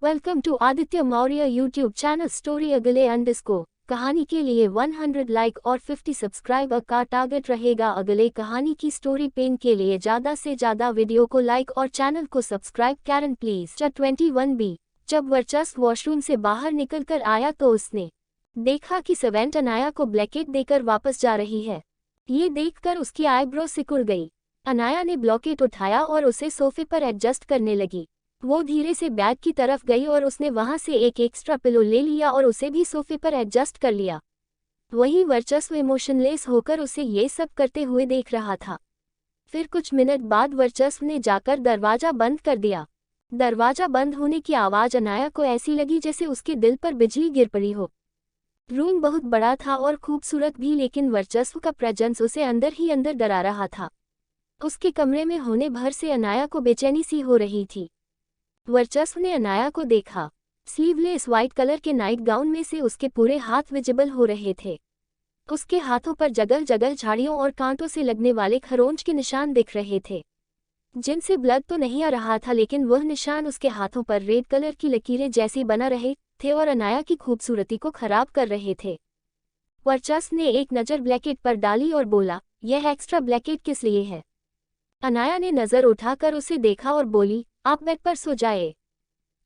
Welcome to Aditya Maurya YouTube channel. Story अगले underscore कहानी के लिए 100 लाइक और 50 सब्सक्राइबर का टारगेट रहेगा। अगले कहानी की स्टोरी पेन के लिए ज़्यादा से ज़्यादा वीडियो को लाइक और चैनल को सब्सक्राइब कैरन प्लीज। 21B। जब वर्चस्व वॉशरूम से बाहर निकलकर आया तो उसने देखा कि सवेंट अनाया को ब्लैकेट देकर वापस जा रही है। ये देखकर उसकी आईब्रो सिकुड़ गई। अनाया ने ब्लैकेट उठाया और उसे सोफे पर एडजस्ट करने लगी। वो धीरे से बैग की तरफ गई और उसने वहां से एक एक्स्ट्रा पिलो ले लिया और उसे भी सोफे पर एडजस्ट कर लिया। वही वर्चस्व इमोशनलेस होकर उसे ये सब करते हुए देख रहा था। फिर कुछ मिनट बाद वर्चस्व ने जाकर दरवाजा बंद कर दिया। दरवाजा बंद होने की आवाज़ अनाया को ऐसी लगी जैसे उसके दिल पर बिजली गिर पड़ी हो। रूम बहुत बड़ा था और खूबसूरत भी, लेकिन वर्चस्व का प्रेजेंस उसे अंदर ही अंदर डरा रहा था। उसके कमरे में होने भर से अनाया को बेचैनी सी हो रही थी। वर्चस्व ने अनाया को देखा। स्लीवलेस वाइट कलर के नाइट गाउन में से उसके पूरे हाथ विजिबल हो रहे थे। उसके हाथों पर जगह जगह झाड़ियों और कांटों से लगने वाले खरोंच के निशान दिख रहे थे, जिनसे ब्लड तो नहीं आ रहा था, लेकिन वह निशान उसके हाथों पर रेड कलर की लकीरें जैसी बना रहे थे और अनाया की खूबसूरती को खराब कर रहे थे। वर्चस्व ने एक नज़र ब्लैकेट पर डाली और बोला, यह एक्स्ट्रा ब्लैकेट किस लिए है? अनाया ने नज़र उठाकर उसे देखा और बोली, आप बेड पर सो जाए,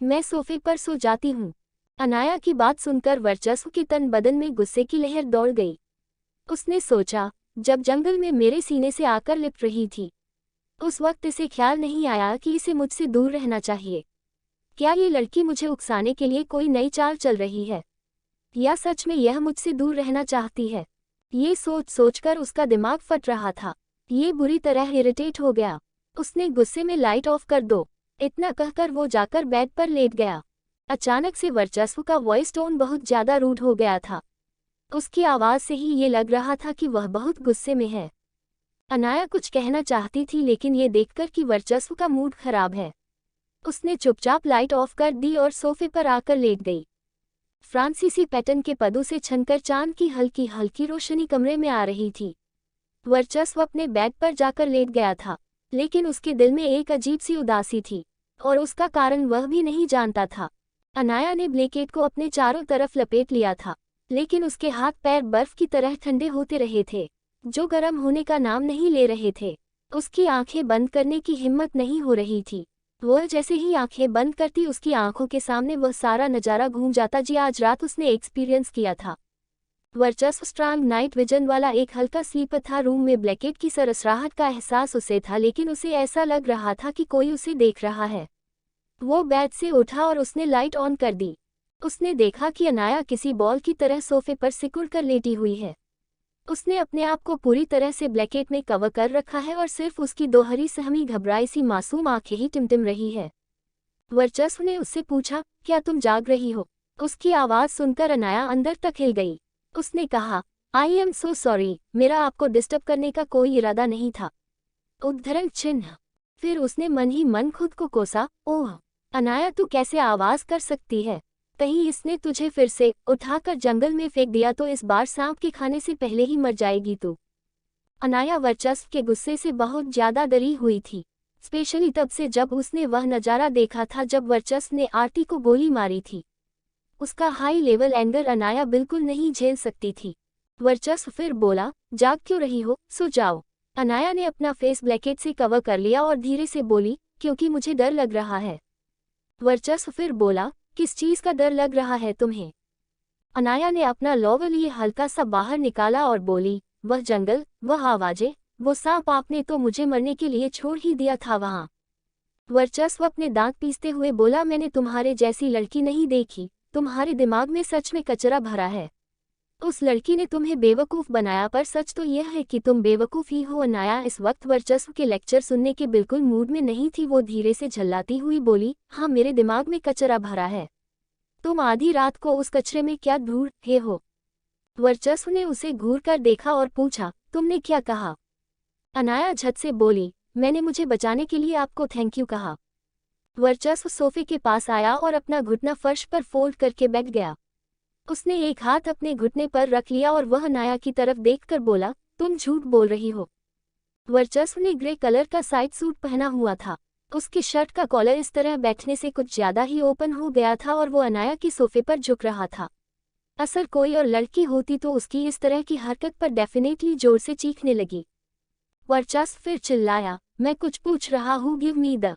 मैं सोफे पर सो जाती हूँ। अनाया की बात सुनकर वर्चस्व के तन बदन में गुस्से की लहर दौड़ गई। उसने सोचा, जब जंगल में मेरे सीने से आकर लिपट रही थी उस वक्त इसे ख्याल नहीं आया कि इसे मुझसे दूर रहना चाहिए। क्या ये लड़की मुझे उकसाने के लिए कोई नई चाल चल रही है, या सच में यह मुझसे दूर रहना चाहती है? ये सोच सोचकर उसका दिमाग फट रहा था। ये बुरी तरह इरिटेट हो गया। उसने गुस्से में लाइट ऑफ कर दो, इतना कहकर वो जाकर बेड पर लेट गया। अचानक से वर्चस्व का वॉइस टोन बहुत ज्यादा रूड हो गया था। उसकी आवाज़ से ही ये लग रहा था कि वह बहुत गुस्से में है। अनाया कुछ कहना चाहती थी, लेकिन ये देखकर कि वर्चस्व का मूड खराब है, उसने चुपचाप लाइट ऑफ कर दी और सोफे पर आकर लेट गई। फ्रांसीसी पैटर्न के पर्दों से छनकर चांद की हल्की हल्की रोशनी कमरे में आ रही थी। वर्चस्व अपने बेड पर जाकर लेट गया था, लेकिन उसके दिल में एक अजीब सी उदासी थी और उसका कारण वह भी नहीं जानता था। अनाया ने ब्लैकेट को अपने चारों तरफ लपेट लिया था, लेकिन उसके हाथ पैर बर्फ की तरह ठंडे होते रहे थे, जो गर्म होने का नाम नहीं ले रहे थे। उसकी आंखें बंद करने की हिम्मत नहीं हो रही थी। वह जैसे ही आंखें बंद करती उसकी आंखों के सामने वह सारा नज़ारा घूम जाता जी आज रात उसने एक्सपीरियंस किया था। वर्चस्व स्ट्रांग नाइट विजन वाला एक हल्का स्लीपर था। रूम में ब्लैकेट की सरसराहट का एहसास उसे था, लेकिन उसे ऐसा लग रहा था कि कोई उसे देख रहा है। वो बेड से उठा और उसने लाइट ऑन कर दी। उसने देखा कि अनाया किसी बॉल की तरह सोफे पर सिकुड़ कर लेटी हुई है। उसने अपने आप को पूरी तरह से ब्लैकेट में कवर कर रखा है और सिर्फ उसकी दोहरी सहमी घबराई सी मासूम आंखें ही टिमटिम रही है। वर्चस्व ने उससे पूछा, क्या तुम जाग रही हो? उसकी आवाज़ सुनकर अनाया अंदर तक हिल गई। उसने कहा, आई एम सो सॉरी, मेरा आपको डिस्टर्ब करने का कोई इरादा नहीं था। उद्धरण चिन्ह। फिर उसने मन ही मन खुद को कोसा, ओह अनाया तू कैसे आवाज़ कर सकती है? कहीं इसने तुझे फिर से उठाकर जंगल में फेंक दिया तो इस बार सांप के खाने से पहले ही मर जाएगी तू। अनाया वर्चस्व के गुस्से से बहुत ज़्यादा डरी हुई थी, स्पेशली तब से जब उसने वह नज़ारा देखा था जब वर्चस्व ने आरती को गोली मारी थी। उसका हाई लेवल एंगर अनाया बिल्कुल नहीं झेल सकती थी। वर्चस्व फिर बोला, जाग क्यों रही हो, सो जाओ। अनाया ने अपना फेस ब्लैकेट से कवर कर लिया और धीरे से बोली, क्योंकि मुझे डर लग रहा है। वर्चस्व फिर बोला, किस चीज़ का डर लग रहा है तुम्हें? अनाया ने अपना लोवर लिए हल्का सा बाहर निकाला और बोली, वह जंगल, वह आवाज़ें, वो सांप, आपने तो मुझे मरने के लिए छोड़ ही दिया था वहाँ। वर्चस्व अपने दांत पीसते हुए बोला, मैंने तुम्हारे जैसी लड़की नहीं देखी, तुम्हारे दिमाग में सच में कचरा भरा है। उस लड़की ने तुम्हें बेवकूफ़ बनाया, पर सच तो यह है कि तुम बेवकूफ़ ही हो। अनाया इस वक्त वर्चस्व के लेक्चर सुनने के बिल्कुल मूड में नहीं थी। वो धीरे से झल्लाती हुई बोली, हाँ मेरे दिमाग में कचरा भरा है। तुम आधी रात को उस कचरे में क्या ढूंढ रहे हो? वर्चस्व ने उसे घूर कर देखा और पूछा, तुमने क्या कहा? अनाया झट से बोली, मैंने मुझे बचाने के लिए आपको थैंक यू कहा। वर्चस्व सोफे के पास आया और अपना घुटना फर्श पर फोल्ड करके बैठ गया। उसने एक हाथ अपने घुटने पर रख लिया और वह अनाया की तरफ देखकर बोला, तुम झूठ बोल रही हो। वर्चस्व ने ग्रे कलर का साइड सूट पहना हुआ था। उसके शर्ट का कॉलर इस तरह बैठने से कुछ ज्यादा ही ओपन हो गया था और वो अनाया की सोफे पर झुक रहा था। असल कोई और लड़की होती तो उसकी इस तरह की हरकत पर डेफिनेटली जोर से चीखने लगी। वर्चस्व फिर चिल्लाया, मैं कुछ पूछ रहा हूँ, गिव मी द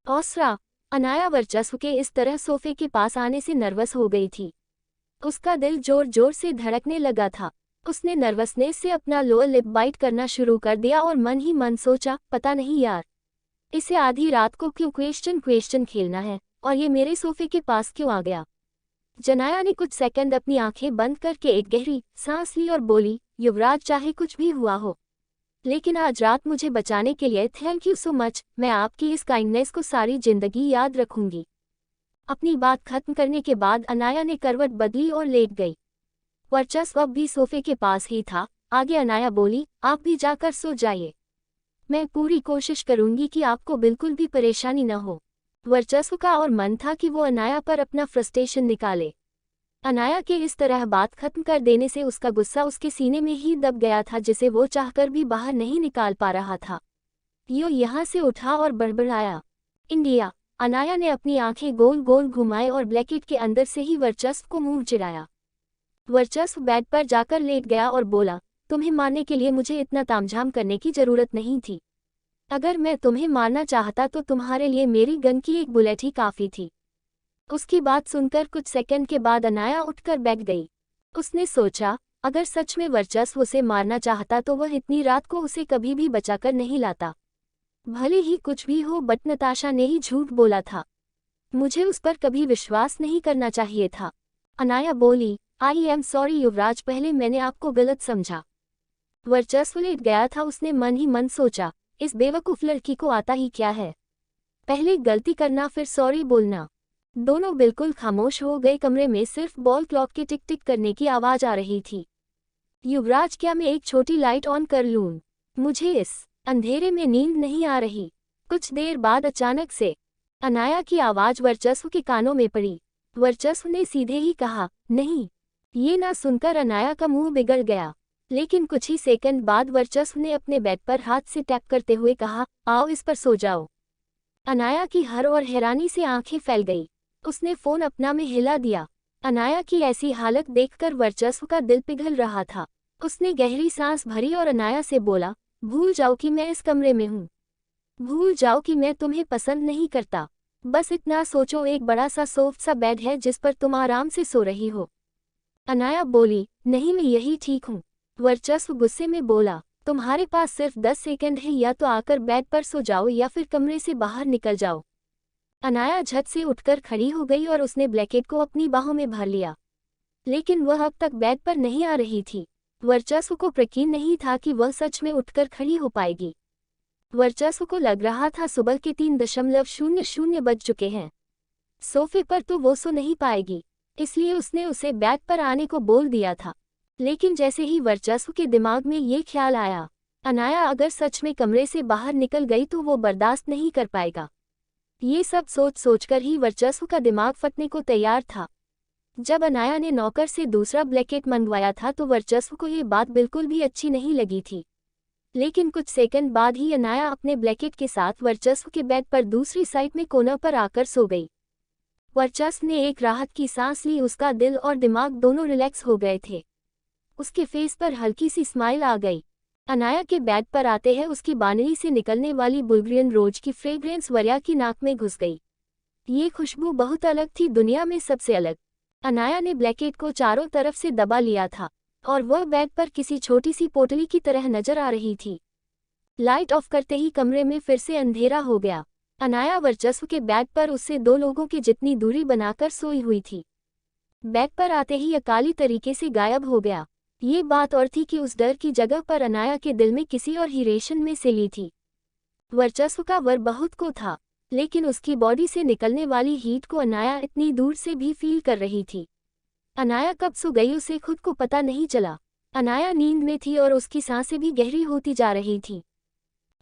ऑसरा। अनाया वर्चस्व के इस तरह सोफे के पास आने से नर्वस हो गई थी। उसका दिल जोर जोर से धड़कने लगा था। उसने नर्वसनेस से अपना लोअर लिप बाइट करना शुरू कर दिया और मन ही मन सोचा, पता नहीं यार, इसे आधी रात को क्यों क्वेश्चन खेलना है, और ये मेरे सोफे के पास क्यों आ गया। जनाया ने कुछ सेकंड अपनी आंखें बंद करके एक गहरी सांस ली और बोली, युवराज, चाहे कुछ भी हुआ हो, लेकिन आज रात मुझे बचाने के लिए थैंक यू सो मच। मैं आपकी इस काइंडनेस को सारी जिंदगी याद रखूंगी। अपनी बात खत्म करने के बाद अनाया ने करवट बदली और लेट गई। वर्चस्व अब भी सोफे के पास ही था। आगे अनाया बोली, आप भी जाकर सो जाइए। मैं पूरी कोशिश करूंगी कि आपको बिल्कुल भी परेशानी न हो। वर्चस्व का और मन था कि वो अनाया पर अपना फ्रस्ट्रेशन निकाले। अनाया के इस तरह बात खत्म कर देने से उसका गुस्सा उसके सीने में ही दब गया था, जिसे वो चाहकर भी बाहर नहीं निकाल पा रहा था। यो यहाँ से उठा और बड़बड़ाया, इंडिया। अनाया ने अपनी आंखें गोल गोल घुमाए और ब्लैकेट के अंदर से ही वर्चस्व को मुंह चिढ़ाया। वर्चस्व बेड पर जाकर लेट गया और बोला, तुम्हें मारने के लिए मुझे इतना तामझाम करने की जरूरत नहीं थी। अगर मैं तुम्हें मारना चाहता तो तुम्हारे लिए मेरी गन की एक बुलेट ही काफी थी। उसकी बात सुनकर कुछ सेकंड के बाद अनाया उठकर बैठ गई। उसने सोचा, अगर सच में वर्चस्व उसे मारना चाहता तो वह इतनी रात को उसे कभी भी बचाकर नहीं लाता। भले ही कुछ भी हो, बट नताशा ने ही झूठ बोला था। मुझे उस पर कभी विश्वास नहीं करना चाहिए था। अनाया बोली, आई एम सॉरी युवराज, पहले मैंने आपको गलत समझा। वर्चस्व लेट गया था। उसने मन ही मन सोचा, इस बेवकूफ लड़की को आता ही क्या है, पहले गलती करना फिर सॉरी बोलना। दोनों बिल्कुल खामोश हो गए। कमरे में सिर्फ बॉल क्लॉक के टिक टिक करने की आवाज आ रही थी। युवराज, क्या मैं एक छोटी लाइट ऑन कर लूं? मुझे इस अंधेरे में नींद नहीं आ रही। कुछ देर बाद अचानक से अनाया की आवाज वर्चस्व के कानों में पड़ी। वर्चस्व ने सीधे ही कहा, नहीं। ये ना सुनकर अनाया का मुंह बिगड़ गया, लेकिन कुछ ही सेकंड बाद वर्चस्व ने अपने बेड पर हाथ से टैप करते हुए कहा, आओ इस पर सो जाओ। अनाया की हर और हैरानी से आंखें फैल गई। उसने फोन अपना में हिला दिया। अनाया की ऐसी हालत देखकर वर्चस्व का दिल पिघल रहा था। उसने गहरी सांस भरी और अनाया से बोला, भूल जाओ कि मैं इस कमरे में हूँ। भूल जाओ कि मैं तुम्हें पसंद नहीं करता। बस इतना सोचो, एक बड़ा सा सॉफ्ट सा बेड है जिस पर तुम आराम से सो रही हो। अनाया बोली, नहीं, मैं यही ठीक हूँ। वर्चस्व गुस्से में बोला, तुम्हारे पास सिर्फ 10 सेकंड है, या तो आकर बेड पर सो जाओ या फिर कमरे से बाहर निकल जाओ। अनाया झट से उठकर खड़ी हो गई और उसने ब्लैकेट को अपनी बाहों में भर लिया, लेकिन वह अब तक बेड पर नहीं आ रही थी। वर्चस्व को यकीन नहीं था कि वह सच में उठकर खड़ी हो पाएगी। वर्चस्व को लग रहा था सुबह के 3:00 बज चुके हैं। सोफे पर तो वो सो नहीं पाएगी, इसलिए उसने उसे बेड पर आने को बोल दिया था। लेकिन जैसे ही वर्चस्व के दिमाग में ये ख्याल आया, अनाया अगर सच में कमरे से बाहर निकल गई तो वो बर्दाश्त नहीं कर पाएगा। ये सब सोच सोचकर ही वर्चस्व का दिमाग फटने को तैयार था। जब अनाया ने नौकर से दूसरा ब्लैकेट मंगवाया था तो वर्चस्व को ये बात बिल्कुल भी अच्छी नहीं लगी थी। लेकिन कुछ सेकंड बाद ही अनाया अपने ब्लैकेट के साथ वर्चस्व के बेड पर दूसरी साइड में कोना पर आकर सो गई। वर्चस्व ने एक राहत की सांस ली। उसका दिल और दिमाग दोनों रिलैक्स हो गए थे। उसके फेस पर हल्की सी स्माइल आ गई। अनाया के बेड पर आते हैं उसकी बानरी से निकलने वाली बुल्गेरियन रोज की फ्रेग्रेंस वर्या की नाक में घुस गई। ये खुशबू बहुत अलग थी, दुनिया में सबसे अलग। अनाया ने ब्लैकेट को चारों तरफ से दबा लिया था और वह बेड पर किसी छोटी सी पोटली की तरह नजर आ रही थी। लाइट ऑफ करते ही कमरे में फिर से अंधेरा हो गया। अनाया वर्चस्व के बेड पर उससे 2 लोगों की जितनी दूरी बनाकर सोई हुई थी। बेड पर आते ही अकाली तरीके से गायब हो गया। ये बात और थी कि उस डर की जगह पर अनाया के दिल में किसी और ही रेशन में से ली थी। वर्चस्व का वर बहुत को था, लेकिन उसकी बॉडी से निकलने वाली हीट को अनाया इतनी दूर से भी फील कर रही थी। अनाया कब सो गई उसे खुद को पता नहीं चला। अनाया नींद में थी और उसकी सांसें भी गहरी होती जा रही थी।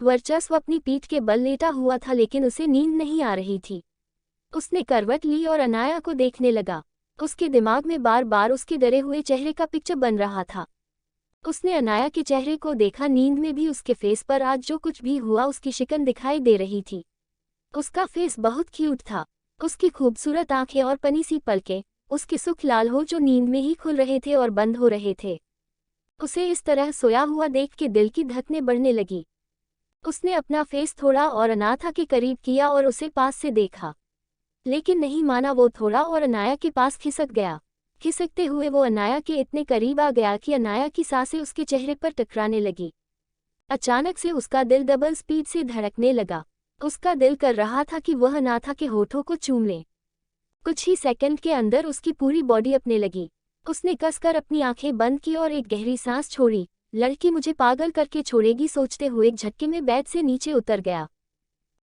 वर्चस्व अपनी पीठ के बल लेटा हुआ था, लेकिन उसे नींद नहीं आ रही थी। उसने करवट ली और अनाया को देखने लगा। उसके दिमाग में बार बार उसके डरे हुए चेहरे का पिक्चर बन रहा था। उसने अनाया के चेहरे को देखा। नींद में भी उसके फेस पर आज जो कुछ भी हुआ उसकी शिकन दिखाई दे रही थी। उसका फेस बहुत क्यूट था। उसकी खूबसूरत आंखें और पनी सी पलकें, उसके सुख लाल हो जो नींद में ही खुल रहे थे और बंद हो रहे थे। उसे इस तरह सोया हुआ देख के दिल की धड़कनें बढ़ने लगी। उसने अपना फेस थोड़ा और अनाथा के करीब किया और उसे पास से देखा, लेकिन नहीं माना। वो थोड़ा और अनाया के पास खिसक गया। खिसकते हुए वो अनाया के इतने करीब आ गया कि अनाया की सांसें उसके चेहरे पर टकराने लगी। अचानक से उसका दिल डबल स्पीड से धड़कने लगा। उसका दिल कर रहा था कि वह अनाथा के होठों को चूम ले। कुछ ही सेकंड के अंदर उसकी पूरी बॉडी अपने लगी। उसने कसकर अपनी आंखें बंद की और एक गहरी सांस छोड़ी। लड़की मुझे पागल करके छोड़ेगी सोचते हुए एक झटके में बेड से नीचे उतर गया।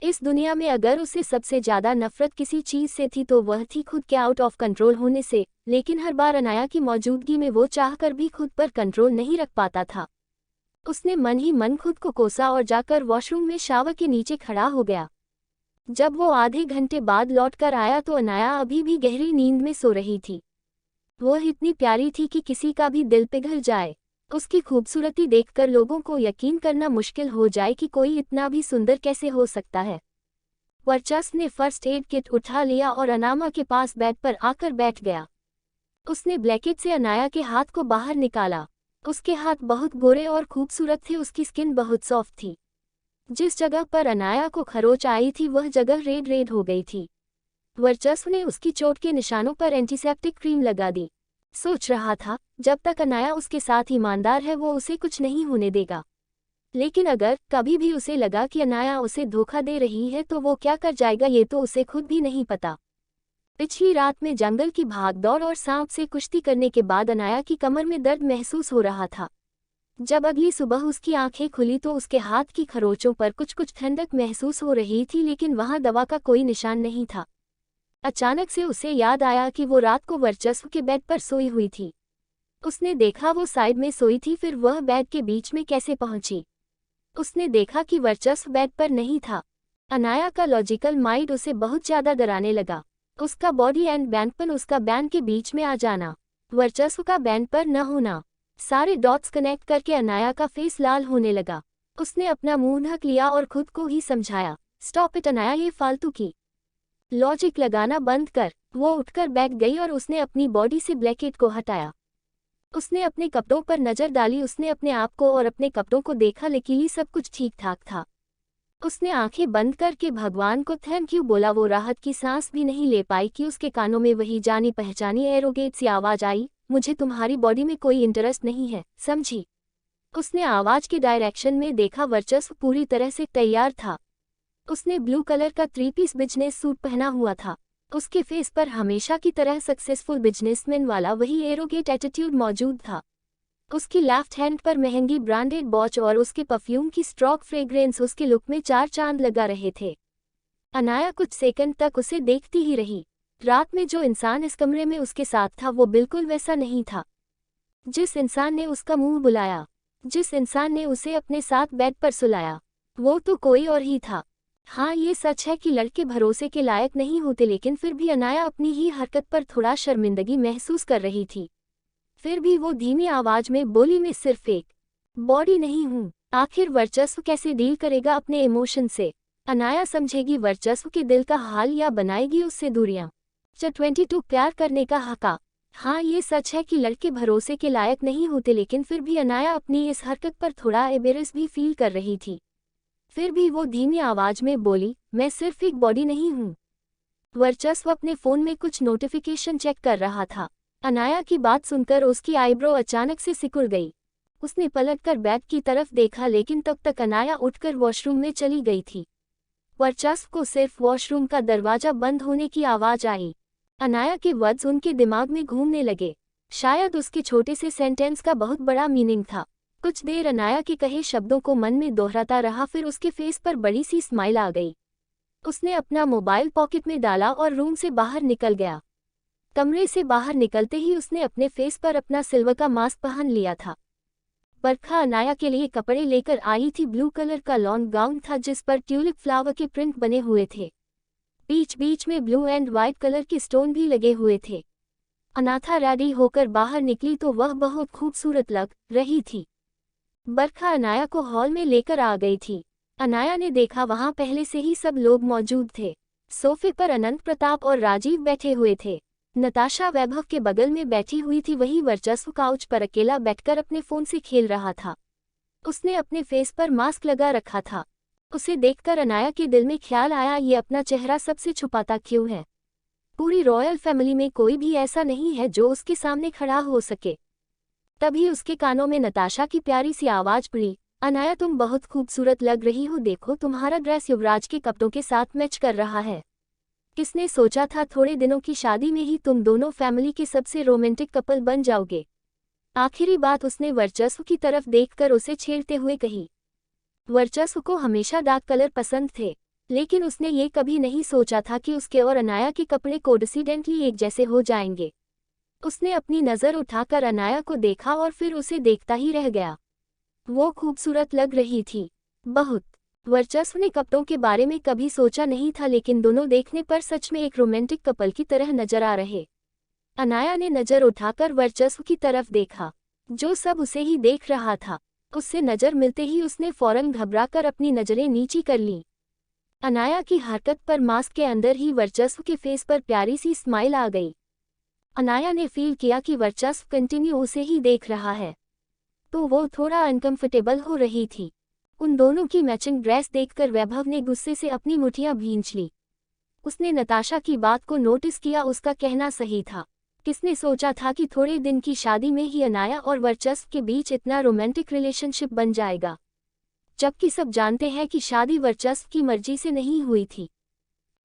इस दुनिया में अगर उसे सबसे ज्यादा नफरत किसी चीज से थी तो वह थी खुद के आउट ऑफ कंट्रोल होने से, लेकिन हर बार अनाया की मौजूदगी में वो चाहकर भी खुद पर कंट्रोल नहीं रख पाता था। उसने मन ही मन खुद को कोसा और जाकर वॉशरूम में शावर के नीचे खड़ा हो गया। जब वो आधे घंटे बाद लौटकर आया तो अनाया अभी भी गहरी नींद में सो रही थी। वह इतनी प्यारी थी कि किसी का भी दिल पिघल जाए। उसकी खूबसूरती देखकर लोगों को यकीन करना मुश्किल हो जाए कि कोई इतना भी सुंदर कैसे हो सकता है। वर्चस्व ने फर्स्ट एड किट उठा लिया और अनामा के पास बेड पर आकर बैठ गया। उसने ब्लैंकेट से अनाया के हाथ को बाहर निकाला। उसके हाथ बहुत गोरे और खूबसूरत थे। उसकी स्किन बहुत सॉफ्ट थी। जिस जगह पर अनाया को खरोच आई थी वह जगह रेड रेड हो गई थी। वर्चस्व ने उसकी चोट के निशानों पर एंटीसेप्टिक क्रीम लगा दी। सोच रहा था जब तक अनाया उसके साथ ईमानदार है वो उसे कुछ नहीं होने देगा, लेकिन अगर कभी भी उसे लगा कि अनाया उसे धोखा दे रही है तो वो क्या कर जाएगा ये तो उसे खुद भी नहीं पता। पिछली रात में जंगल की भागदौड़ और सांप से कुश्ती करने के बाद अनाया की कमर में दर्द महसूस हो रहा था। जब अगली सुबह उसकी आंखें खुली तो उसके हाथ की खरोचों पर कुछ कुछ ठंडक महसूस हो रही थी, लेकिन वहां दवा का कोई निशान नहीं था। अचानक से उसे याद आया कि वो रात को वर्चस्व के बेड पर सोई हुई थी। उसने देखा वो साइड में सोई थी, फिर वह बेड के बीच में कैसे पहुंची। उसने देखा कि वर्चस्व बेड पर नहीं था। अनाया का लॉजिकल माइंड उसे बहुत ज्यादा डराने लगा। उसका बॉडी एंड बैंडपन, उसका बैंड के बीच में आ जाना, वर्चस्व का बैंड पर न होना, सारे डॉट्स कनेक्ट करके अनाया का फेस लाल होने लगा। उसने अपना मुंह ढक लिया और खुद को ही समझाया, स्टॉप इट अनाया, ये फालतू की लॉजिक लगाना बंद कर। वो उठकर बैठ गई और उसने अपनी बॉडी से ब्लैंकेट को हटाया। उसने अपने कपड़ों पर नजर डाली। उसने अपने आप को और अपने कपड़ों को देखा, लेकिन सब कुछ ठीक ठाक था। उसने आंखें बंद करके भगवान को थैंक यू बोला। वो राहत की सांस भी नहीं ले पाई कि उसके कानों में वही जानी पहचानी एरोगेट सी आवाज आई, मुझे तुम्हारी बॉडी में कोई इंटरेस्ट नहीं है, समझी। उसने आवाज के डायरेक्शन में देखा। वर्चस्व पूरी तरह से तैयार था। उसने ब्लू कलर का 3 पीस बिजनेस सूट पहना हुआ था। उसके फेस पर हमेशा की तरह सक्सेसफुल बिजनेसमैन वाला वही एरोगेट एटीट्यूड मौजूद था। उसकी लेफ्ट हैंड पर महंगी ब्रांडेड वॉच और उसके परफ्यूम की स्ट्रॉन्ग फ्रेग्रेंस उसके लुक में 4 चांद लगा रहे थे। अनाया कुछ सेकंड तक उसे देखती ही रही। रात में जो इंसान इस कमरे में उसके साथ था वो बिल्कुल वैसा नहीं था। जिस इंसान ने उसका मुंह बुलाया, जिस इंसान ने उसे अपने साथ बेड पर सुलाया, वो तो कोई और ही था। हाँ, ये सच है कि लड़के भरोसे के लायक नहीं होते, लेकिन फिर भी अनाया अपनी ही हरकत पर थोड़ा शर्मिंदगी महसूस कर रही थी। फिर भी वो धीमी आवाज में बोली, मैं सिर्फ एक बॉडी नहीं हूँ। आखिर वर्चस्व कैसे डील करेगा अपने इमोशन से? अनाया समझेगी वर्चस्व के दिल का हाल या बनाएगी उससे दूरियां? 22 प्यार करने का हक़। हाँ, ये सच है कि लड़के भरोसे के लायक नहीं होते, लेकिन फिर भी अनाया अपनी इस हरकत पर थोड़ा एम्बेरस भी फील कर रही थी। फिर भी वो धीमी आवाज में बोली, मैं सिर्फ एक बॉडी नहीं हूँ। वर्चस्व अपने फोन में कुछ नोटिफिकेशन चेक कर रहा था। अनाया की बात सुनकर उसकी आईब्रो अचानक से सिकुड़ गई। उसने पलटकर बैग की तरफ देखा, लेकिन तब तक अनाया उठकर वॉशरूम में चली गई थी। वर्चस्व को सिर्फ वॉशरूम का दरवाजा बंद होने की आवाज आई। अनाया के वर्ड्स उनके दिमाग में घूमने लगे। शायद उसके छोटे से सेंटेंस का बहुत बड़ा मीनिंग था। कुछ देर अनाया के कहे शब्दों को मन में दोहराता रहा, फिर उसके फेस पर बड़ी सी स्माइल आ गई। उसने अपना मोबाइल पॉकेट में डाला और रूम से बाहर निकल गया। कमरे से बाहर निकलते ही उसने अपने फेस पर अपना सिल्वर का मास्क पहन लिया था। बरखा अनाया के लिए कपड़े लेकर आई थी। ब्लू कलर का लॉन्ग गाउन था जिस पर ट्यूलिप फ्लावर के प्रिंट बने हुए थे। बीच बीच में ब्लू एंड व्हाइट कलर के स्टोन भी लगे हुए थे। अनाथा रेडी होकर बाहर निकली तो वह बहुत खूबसूरत लग रही थी। बरखा अनाया को हॉल में लेकर आ गई थी। अनाया ने देखा वहां पहले से ही सब लोग मौजूद थे। सोफे पर अनंत प्रताप और राजीव बैठे हुए थे। नताशा वैभव के बगल में बैठी हुई थी, वही वर्चस्व काउच पर अकेला बैठकर अपने फोन से खेल रहा था। उसने अपने फेस पर मास्क लगा रखा था। उसे देखकर अनाया के दिल में ख्याल आया, ये अपना चेहरा सबसे छुपाता क्यों है? पूरी रॉयल फैमिली में कोई भी ऐसा नहीं है जो उसके सामने खड़ा हो सके। तभी उसके कानों में नताशा की प्यारी सी आवाज पड़ी, अनाया तुम बहुत खूबसूरत लग रही हो, देखो तुम्हारा ड्रेस युवराज के कपड़ों के साथ मैच कर रहा है। किसने सोचा था थोड़े दिनों की शादी में ही तुम दोनों फैमिली के सबसे रोमांटिक कपल बन जाओगे। आखिरी बात उसने वर्चस्व की तरफ देखकर उसे छेड़ते हुए कही। वर्चस्व को हमेशा डार्क कलर पसंद थे, लेकिन उसने ये कभी नहीं सोचा था कि उसके और अनाया के कपड़े कोइंसिडेंटली एक जैसे हो जाएंगे। उसने अपनी नज़र उठाकर अनाया को देखा और फिर उसे देखता ही रह गया। वो खूबसूरत लग रही थी, बहुत। वर्चस्व ने कपड़ों के बारे में कभी सोचा नहीं था, लेकिन दोनों देखने पर सच में एक रोमांटिक कपल की तरह नजर आ रहे। अनाया ने नज़र उठाकर वर्चस्व की तरफ देखा, जो सब उसे ही देख रहा था। उससे नज़र मिलते ही उसने फौरन घबराकर अपनी नज़रें नीची कर लीं। अनाया की हरकत पर मास्क के अंदर ही वर्चस्व के फेस पर प्यारी सी स्माइल आ गई। अनाया ने फील किया कि वर्चस्व कंटिन्यू उसे ही देख रहा है, तो वो थोड़ा अनकंफर्टेबल हो रही थी। उन दोनों की मैचिंग ड्रेस देखकर वैभव ने गुस्से से अपनी मुठियां भींच ली। उसने नताशा की बात को नोटिस किया, उसका कहना सही था। किसने सोचा था कि थोड़े दिन की शादी में ही अनाया और वर्चस्व के बीच इतना रोमांटिक रिलेशनशिप बन जाएगा, जबकि सब जानते हैं कि शादी वर्चस्व की मर्जी से नहीं हुई थी।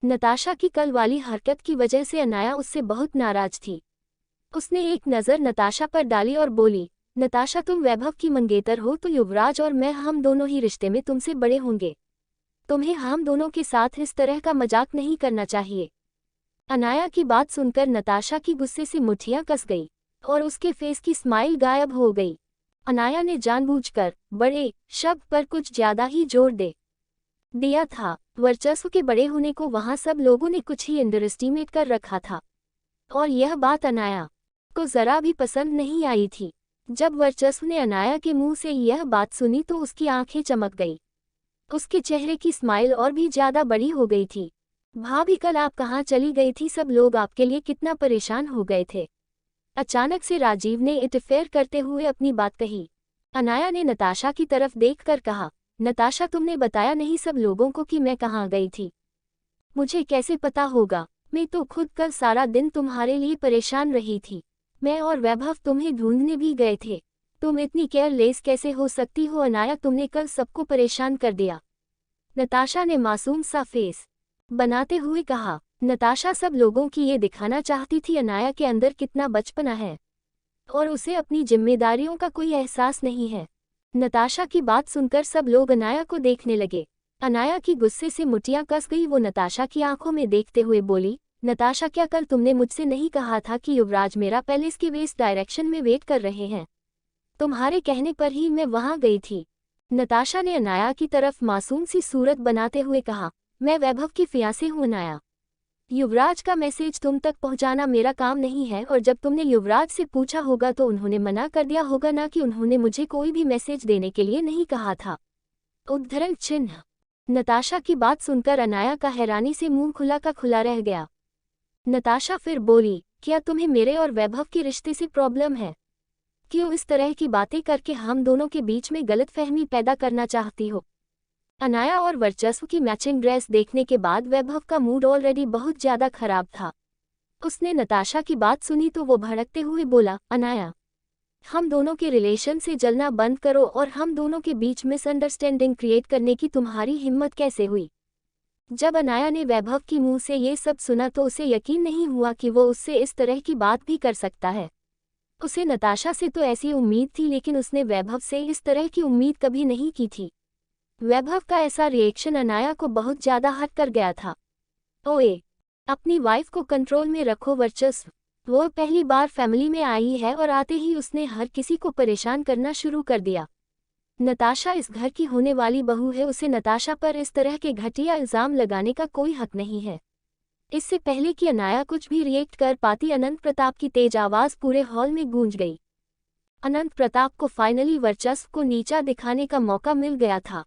नताशा की कल वाली हरकत की वजह से अनाया उससे बहुत नाराज थी। उसने एक नज़र नताशा पर डाली और बोली, नताशा तुम वैभव की मंगेतर हो, तो युवराज और मैं हम दोनों ही रिश्ते में तुमसे बड़े होंगे। तुम्हें हम दोनों के साथ इस तरह का मजाक नहीं करना चाहिए। अनाया की बात सुनकर नताशा की गुस्से से मुठ्ठियां कस गई और उसके फेस की स्माइल गायब हो गई। अनाया ने जानबूझकर बड़े शब्द पर कुछ ज्यादा ही जोर दे दिया था। वर्चस्व के बड़े होने को वहां सब लोगों ने कुछ ही अंडर एस्टिमेट कर रखा था, और यह बात अनाया को जरा भी पसंद नहीं आई थी। जब वर्चस्व ने अनाया के मुंह से यह बात सुनी तो उसकी आंखें चमक गई। उसके चेहरे की स्माइल और भी ज्यादा बड़ी हो गई थी। भाभी कल आप कहाँ चली गई थी? सब लोग आपके लिए कितना परेशान हो गए थे। अचानक से राजीव ने इंटरफेयर करते हुए अपनी बात कही। अनाया ने नताशा की तरफ देखकर कहा, नताशा तुमने बताया नहीं सब लोगों को कि मैं कहाँ गई थी? मुझे कैसे पता होगा? मैं तो खुद कल सारा दिन तुम्हारे लिए परेशान रही थी। मैं और वैभव तुम्हें ढूंढने भी गए थे। तुम इतनी केयरलेस कैसे हो सकती हो अनाया? तुमने कल सबको परेशान कर दिया। नताशा ने मासूम सा फेस बनाते हुए कहा। नताशा सब लोगों की ये दिखाना चाहती थी अनाया के अंदर कितना बचपना है और उसे अपनी जिम्मेदारियों का कोई एहसास नहीं है। नताशा की बात सुनकर सब लोग अनाया को देखने लगे। अनाया की गुस्से से मुठ्ठियां कस गई। वो नताशा की आंखों में देखते हुए बोली, नताशा क्या कल तुमने मुझसे नहीं कहा था कि युवराज मेरा पैलेस के वेस्ट डायरेक्शन में वेट कर रहे हैं? तुम्हारे कहने पर ही मैं वहां गई थी। नताशा ने अनाया की तरफ मासूम सी सूरत बनाते हुए कहा, मैं वैभव की फियांसे हूं अनाया। युवराज का मैसेज तुम तक पहुंचाना मेरा काम नहीं है, और जब तुमने युवराज से पूछा होगा तो उन्होंने मना कर दिया होगा ना कि उन्होंने मुझे कोई भी मैसेज देने के लिए नहीं कहा था। उद्धरण चिन्ह। नताशा की बात सुनकर अनाया का हैरानी से मुंह खुला का खुला रह गया। नताशा फिर बोली, क्या तुम्हें मेरे और वैभव के रिश्ते से प्रॉब्लम है? क्यों इस तरह की बातें करके हम दोनों के बीच में गलतफहमी पैदा करना चाहती हो? अनाया और वर्चस्व की मैचिंग ड्रेस देखने के बाद वैभव का मूड ऑलरेडी बहुत ज्यादा खराब था। उसने नताशा की बात सुनी तो वो भड़कते हुए बोला, अनाया हम दोनों के रिलेशन से जलना बंद करो, और हम दोनों के बीच मिसअंडरस्टैंडिंग क्रिएट करने की तुम्हारी हिम्मत कैसे हुई? जब अनाया ने वैभव की मुंह से ये सब सुना तो उसे यकीन नहीं हुआ कि वो उससे इस तरह की बात भी कर सकता है। उसे नताशा से तो ऐसी उम्मीद थी, लेकिन उसने वैभव से इस तरह की उम्मीद कभी नहीं की थी। वैभव का ऐसा रिएक्शन अनाया को बहुत ज्यादा हर्ट कर गया था। ओए, अपनी वाइफ को कंट्रोल में रखो वर्चस्व। वो पहली बार फैमिली में आई है और आते ही उसने हर किसी को परेशान करना शुरू कर दिया। नताशा इस घर की होने वाली बहू है, उसे नताशा पर इस तरह के घटिया इल्जाम लगाने का कोई हक नहीं है। इससे पहले कि अनाया कुछ भी रिएक्ट कर पाती, अनंत प्रताप की तेज आवाज पूरे हॉल में गूंज गई। अनंत प्रताप को फाइनली वर्चस्व को नीचा दिखाने का मौका मिल गया था।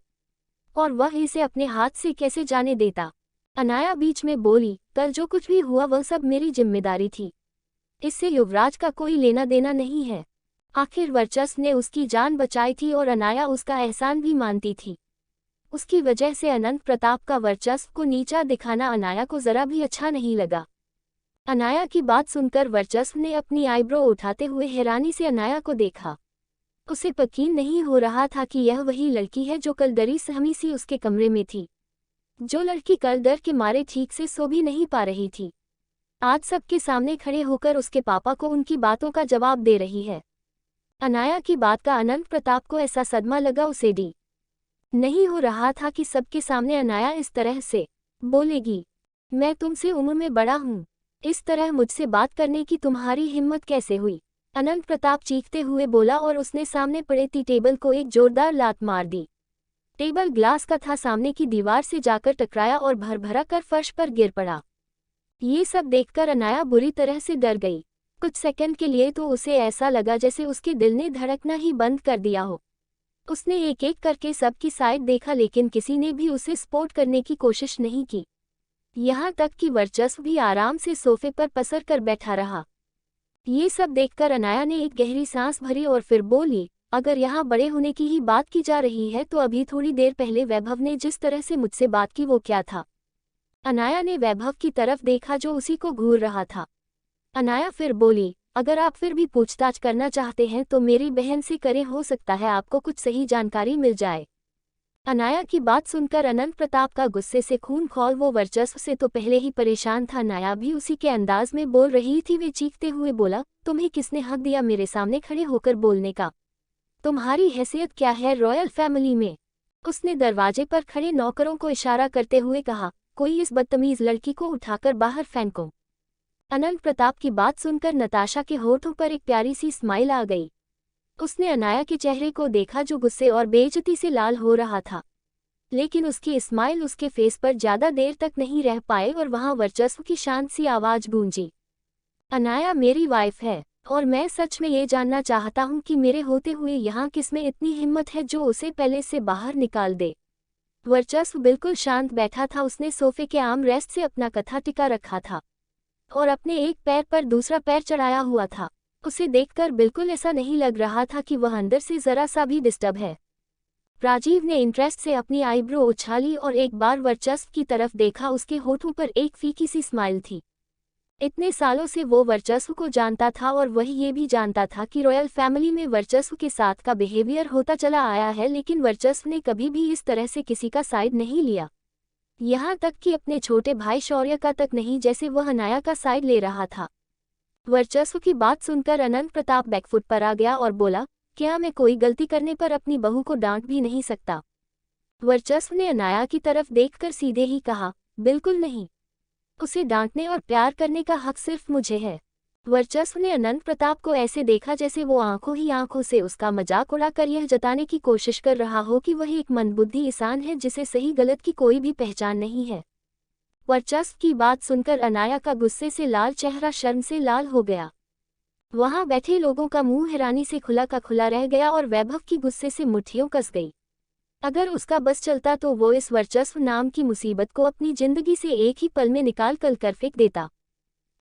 और वह इसे अपने हाथ से कैसे जाने देता। अनाया बीच में बोली, कल जो कुछ भी हुआ वह सब मेरी जिम्मेदारी थी। इससे युवराज का कोई लेना देना नहीं है। आखिर वर्चस्व ने उसकी जान बचाई थी और अनाया उसका एहसान भी मानती थी। उसकी वजह से अनंत प्रताप का वर्चस्व को नीचा दिखाना अनाया को जरा भी अच्छा नहीं लगा। अनाया की बात सुनकर वर्चस्व ने अपनी आईब्रो उठाते हुए हैरानी से अनाया को देखा। उसे यकीन नहीं हो रहा था कि यह वही लड़की है जो कल डरी सहमी सी उसके कमरे में थी। जो लड़की कल डर के मारे ठीक से सो भी नहीं पा रही थी, आज सबके सामने खड़े होकर उसके पापा को उनकी बातों का जवाब दे रही है। अनाया की बात का अनंत प्रताप को ऐसा सदमा लगा, उसे डी नहीं हो रहा था कि सबके सामने अनाया इस तरह से बोलेगी। मैं तुमसे उम्र में बड़ा हूँ, इस तरह मुझसे बात करने की तुम्हारी हिम्मत कैसे हुई? अनंत प्रताप चीखते हुए बोला और उसने सामने पड़े थी टेबल को एक जोरदार लात मार दी। टेबल ग्लास का था, सामने की दीवार से जाकर टकराया और भरभरा कर फर्श पर गिर पड़ा। ये सब देखकर अनाया बुरी तरह से डर गई। कुछ सेकंड के लिए तो उसे ऐसा लगा जैसे उसके दिल ने धड़कना ही बंद कर दिया हो। उसने एक एक करके सबकी साइड देखा, लेकिन किसी ने भी उसे सपोर्ट करने की कोशिश नहीं की। यहाँ तक कि वर्चस्व भी आराम से सोफे पर पसर कर बैठा रहा। ये सब देखकर अनाया ने एक गहरी सांस भरी और फिर बोली, अगर यहाँ बड़े होने की ही बात की जा रही है तो अभी थोड़ी देर पहले वैभव ने जिस तरह से मुझसे बात की वो क्या था? अनाया ने वैभव की तरफ देखा जो उसी को घूर रहा था। अनाया फिर बोली, अगर आप फिर भी पूछताछ करना चाहते हैं तो मेरी बहन से करें, हो सकता है आपको कुछ सही जानकारी मिल जाए। अनाया की बात सुनकर अनंत प्रताप का गुस्से से खून खौल, वो वर्चस्व से तो पहले ही परेशान था, अनाया भी उसी के अंदाज में बोल रही थी। वे चीखते हुए बोला, तुम्हें किसने हक दिया मेरे सामने खड़े होकर बोलने का? तुम्हारी हैसियत क्या है रॉयल फैमिली में? उसने दरवाजे पर खड़े नौकरों को इशारा करते हुए कहा, कोई इस बदतमीज लड़की को उठाकर बाहर फेंको। अनंत प्रताप की बात सुनकर नताशा के होठों पर एक प्यारी सी स्माइल आ गई। उसने अनाया के चेहरे को देखा जो गुस्से और बेइज्जती से लाल हो रहा था, लेकिन उसकी स्माइल उसके फेस पर ज्यादा देर तक नहीं रह पाए और वहां वर्चस्व की शांत सी आवाज गूंजी, अनाया मेरी वाइफ है और मैं सच में ये जानना चाहता हूँ कि मेरे होते हुए यहाँ किसमें इतनी हिम्मत है जो उसे पहले से बाहर निकाल दे। वर्चस्व बिल्कुल शांत बैठा था। उसने सोफे के आर्म रेस्ट से अपना कथा टिका रखा था और अपने एक पैर पर दूसरा पैर चढ़ाया हुआ था। उसे देखकर बिल्कुल ऐसा नहीं लग रहा था कि वह अंदर से जरा सा भी डिस्टर्ब है। राजीव ने इंटरेस्ट से अपनी आईब्रो उछाली और एक बार वर्चस्व की तरफ देखा। उसके होठों पर एक फीकी सी स्माइल थी। इतने सालों से वो वर्चस्व को जानता था और वही ये भी जानता था कि रॉयल फैमिली में वर्चस्व के साथ का बिहेवियर होता चला आया है, लेकिन वर्चस्व ने कभी भी इस तरह से किसी का साइड नहीं लिया, यहाँ तक कि अपने छोटे भाई शौर्य का तक नहीं, जैसे वह अनाया का साइड ले रहा था। वर्चस्व की बात सुनकर अनंत प्रताप बैकफुट पर आ गया और बोला, क्या मैं कोई गलती करने पर अपनी बहू को डांट भी नहीं सकता? वर्चस्व ने अनाया की तरफ देखकर सीधे ही कहा, बिल्कुल नहीं, उसे डांटने और प्यार करने का हक सिर्फ मुझे है। वर्चस्व ने अनंत प्रताप को ऐसे देखा जैसे वो आंखों ही आंखों से उसका मजाक उड़ाकर यह जताने की कोशिश कर रहा हो कि वह एक मंदबुद्धि इंसान है जिसे सही गलत की कोई भी पहचान नहीं है। वर्चस्व की बात सुनकर अनाया का गुस्से से लाल चेहरा शर्म से लाल हो गया। वहां बैठे लोगों का मुंह हैरानी से खुला का खुला रह गया और वैभव की गुस्से से मुट्ठियों कस गई। अगर उसका बस चलता तो वो इस वर्चस्व नाम की मुसीबत को अपनी जिंदगी से एक ही पल में निकाल कर फेंक देता।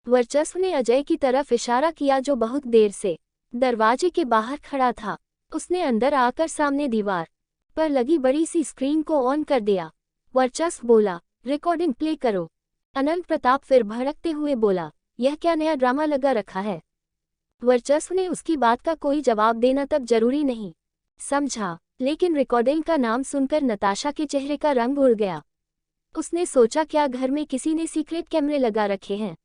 वर्चस्व ने अजय की तरफ इशारा किया जो बहुत देर से दरवाजे के बाहर खड़ा था। उसने अंदर आकर सामने दीवार पर लगी बड़ी सी स्क्रीन को ऑन कर दिया। वर्चस्व बोला, रिकॉर्डिंग प्ले करो। अनंत प्रताप फिर भड़कते हुए बोला, यह क्या नया ड्रामा लगा रखा है? वर्चस्व ने उसकी बात का कोई जवाब देना तब जरूरी नहीं समझा, लेकिन रिकॉर्डिंग का नाम सुनकर नताशा के चेहरे का रंग उड़ गया। उसने सोचा क्या घर में किसी ने सीक्रेट कैमरे लगा रखे हैं?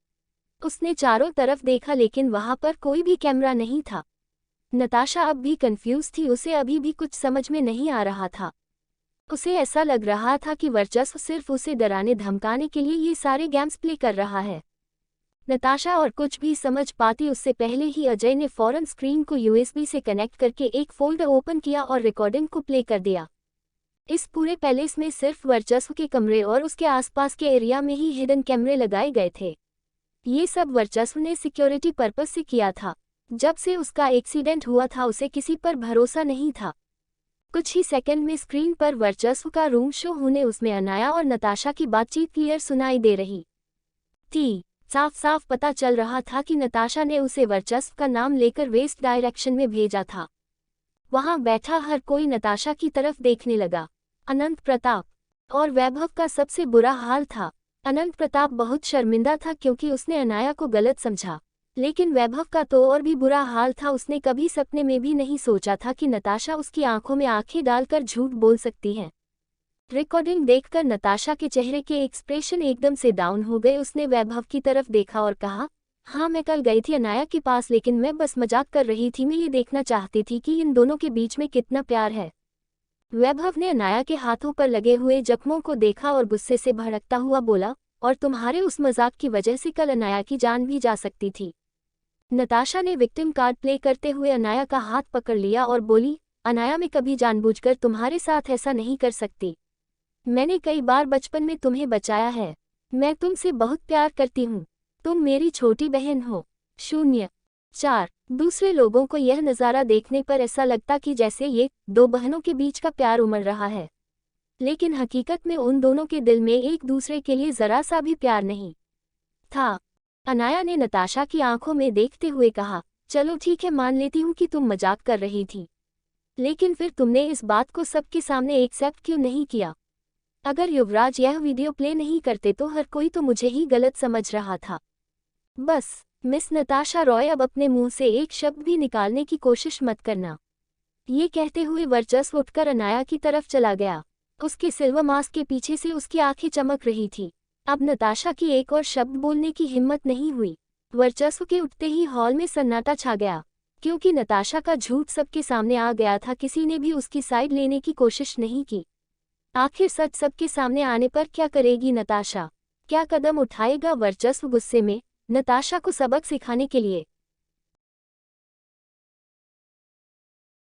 उसने चारों तरफ देखा लेकिन वहां पर कोई भी कैमरा नहीं था। नताशा अब भी कंफ्यूज थी, उसे अभी भी कुछ समझ में नहीं आ रहा था। उसे ऐसा लग रहा था कि वर्चस्व सिर्फ उसे डराने धमकाने के लिए ये सारे गेम्स प्ले कर रहा है। नताशा और कुछ भी समझ पाती उससे पहले ही अजय ने फौरन स्क्रीन को यूएसबी से कनेक्ट करके एक फोल्डर ओपन किया और रिकॉर्डिंग को प्ले कर दिया। इस पूरे पैलेस में सिर्फ वर्चस्व के कमरे और उसके आसपास के एरिया में ही हिडन कैमरे लगाए गए थे। ये सब वर्चस्व ने सिक्योरिटी पर्पस से किया था। जब से उसका एक्सीडेंट हुआ था उसे किसी पर भरोसा नहीं था। कुछ ही सेकंड में स्क्रीन पर वर्चस्व का रूम शो होने उसमें अनाया और नताशा की बातचीत क्लियर सुनाई दे रही थी। साफ साफ पता चल रहा था कि नताशा ने उसे वर्चस्व का नाम लेकर वेस्ट डायरेक्शन में भेजा था। वहां बैठा हर कोई नताशा की तरफ देखने लगा। अनंत प्रताप और वैभव का सबसे बुरा हाल था। अनंत प्रताप बहुत शर्मिंदा था क्योंकि उसने अनाया को गलत समझा, लेकिन वैभव का तो और भी बुरा हाल था। उसने कभी सपने में भी नहीं सोचा था कि नताशा उसकी आंखों में आंखें डालकर झूठ बोल सकती है। रिकॉर्डिंग देखकर नताशा के चेहरे के एक्सप्रेशन एकदम से डाउन हो गए। उसने वैभव की तरफ देखा और कहा, हाँ मैं कल गई थी अनाया के पास, लेकिन मैं बस मजाक कर रही थी। मैं ये देखना चाहती थी कि इन दोनों के बीच में कितना प्यार है। वैभव ने अनाया के हाथों पर लगे हुए जख्मों को देखा और गुस्से से भड़कता हुआ बोला, और तुम्हारे उस मजाक की वजह से कल अनाया की जान भी जा सकती थी। नताशा ने विक्टिम कार्ड प्ले करते हुए अनाया का हाथ पकड़ लिया और बोली, अनाया मैं कभी जानबूझकर तुम्हारे साथ ऐसा नहीं कर सकती। मैंने कई बार बचपन में तुम्हें बचाया है। मैं तुमसे बहुत प्यार करती हूँ। तुम मेरी छोटी बहन हो। 04 दूसरे लोगों को यह नज़ारा देखने पर ऐसा लगता कि जैसे ये दो बहनों के बीच का प्यार उमड़ रहा है, लेकिन हकीकत में उन दोनों के दिल में एक दूसरे के लिए जरा सा भी प्यार नहीं था। अनाया ने नताशा की आंखों में देखते हुए कहा, चलो ठीक है, मान लेती हूँ कि तुम मजाक कर रही थी, लेकिन फिर तुमने इस बात को सबके सामने एक्सेप्ट क्यों नहीं किया? अगर युवराज यह वीडियो प्ले नहीं करते तो हर कोई तो मुझे ही गलत समझ रहा था। बस मिस नताशा रॉय, अब अपने मुंह से एक शब्द भी निकालने की कोशिश मत करना। ये कहते हुए वर्चस्व उठकर अनाया की तरफ चला गया। उसके सिल्वर मास्क के पीछे से उसकी आंखें चमक रही थी। अब नताशा की एक और शब्द बोलने की हिम्मत नहीं हुई। वर्चस्व के उठते ही हॉल में सन्नाटा छा गया, क्योंकि नताशा का झूठ सबके सामने आ गया था। किसी ने भी उसकी साइड लेने की कोशिश नहीं की। आखिर सच सबके सामने आने पर क्या करेगी नताशा? क्या कदम उठाएगा वर्चस्व गुस्से में नताशा को सबक सिखाने के लिए?